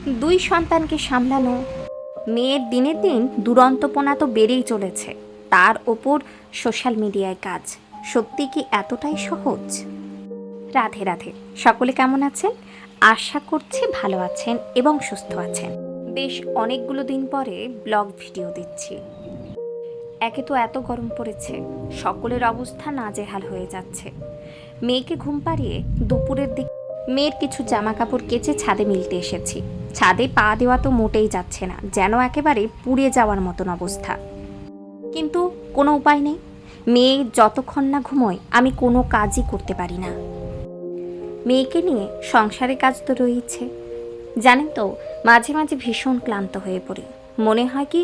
দুই সন্তানকে সামলানো, মেয়ের দিনের দিন দুরন্তপনা তো বেড়েই চলেছে, তার ওপর সোশ্যাল মিডিয়ায় কাজ। সত্যি কি এতটাই সহজ? রাধে রাধে, সকলে কেমন আছেন? আশা করছি ভালো আছেন এবং সুস্থ আছেন। বেশ অনেকগুলো দিন পরে ব্লগ ভিডিও দিচ্ছি। একে তো এত গরম পড়েছে, সকলের অবস্থা নাজেহাল হয়ে যাচ্ছে। মেয়েকে ঘুম পাড়িয়ে দুপুরের দিকে মেয়ের কিছু জামা কাপড় কেচে ছাদে মিলতে এসেছি। ছাদে পা দেওয়া তো মোটেই যাচ্ছে না, যেন একেবারে পুড়ে যাওয়ার মতন অবস্থা। কিন্তু কোনো উপায় নেই, মেয়ে যতক্ষণ না ঘুমোয় আমি কোনো কাজই করতে পারি না। মেয়েকে নিয়ে সংসারের কাজ তো রয়েছে, জানেন তো, মাঝে মাঝে ভীষণ ক্লান্ত হয়ে পড়ি। মনে হয় কি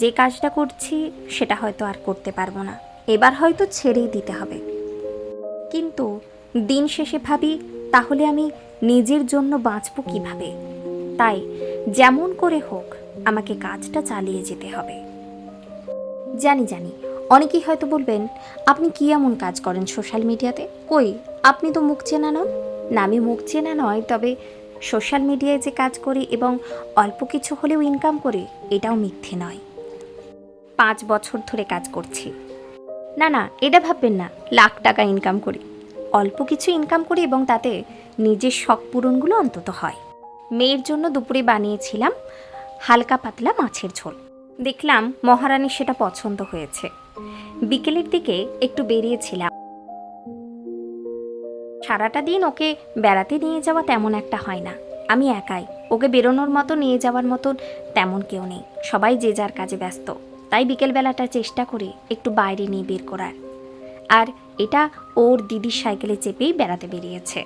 যে কাজটা করছি সেটা হয়তো আর করতে পারবো না, এবার হয়তো ছেড়েই দিতে হবে। কিন্তু দিন শেষে ভাবি, তাহলে আমি নিজের জন্য বাঁচবো কিভাবে? তাই যেমন করে হোক আমাকে কাজটা চালিয়ে যেতে হবে। জানি জানি, অনেকেই হয়তো বলবেন, আপনি কি এমন কাজ করেন সোশ্যাল মিডিয়াতে? কই, আপনি তো মুখ চেনা নন। না, আমি মুখ চেনা নয়, তবে সোশ্যাল মিডিয়ায় যে কাজ করি এবং অল্প কিছু হলেও ইনকাম করি, এটাও মিথ্যে নয়। 5 বছর ধরে কাজ করছি। না না, এটা ভাববেন না লাখ টাকা ইনকাম করি। অল্প কিছু ইনকাম করি এবং তাতে নিজের শখ পূরণগুলো অন্তত হয়। মেয়ের জন্য দুপুরে বানিয়েছিলাম হালকা পাতলা মাছের ঝোল। দেখলাম মহারানীর সেটা পছন্দ হয়েছে। বিকেলের দিকে একটু বেরিয়েছিলাম। সারাটা দিন ওকে বেড়াতে নিয়ে যাওয়া তেমন একটা হয় না, আমি একাই। ওকে বেরোনোর মতো নিয়ে যাওয়ার মতন তেমন কেউ নেই, সবাই যে যার কাজে ব্যস্ত। তাই বিকেলবেলাটা চেষ্টা করি একটু বাইরে নিয়ে বের করার। আর এটা ওর দিদির সাইকেলে চেপেই বেড়াতে বেরিয়েছে।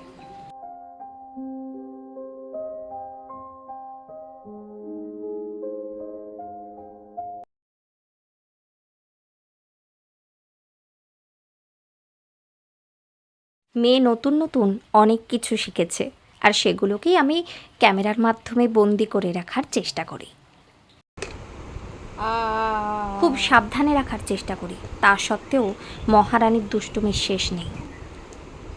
মেয়ে নতুন নতুন অনেক কিছু শিখেছে, আর সেগুলোকেই আমি ক্যামেরার মাধ্যমে বন্দি করে রাখার চেষ্টা করি। খুব সাবধানে রাখার চেষ্টা করি, তা সত্ত্বেও মহারানীর দুষ্টুমির শেষ নেই।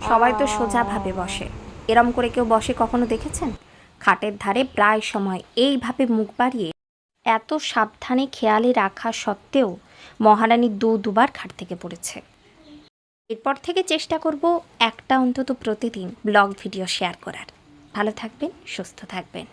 সবাই তো সোজাভাবে বসে, এরম করে কেউ বসে কখনো দেখেছেন? খাটের ধারে প্রায় সময় এইভাবে মুখ বাড়িয়ে এত সাবধানে খেয়ালে রাখা সত্ত্বেও মহারানী দুবার খাট থেকে পড়েছে। এরপর থেকে চেষ্টা করব একটা অন্তত প্রতিদিন ব্লগ ভিডিও শেয়ার করার। ভালো থাকবেন, সুস্থ থাকবেন।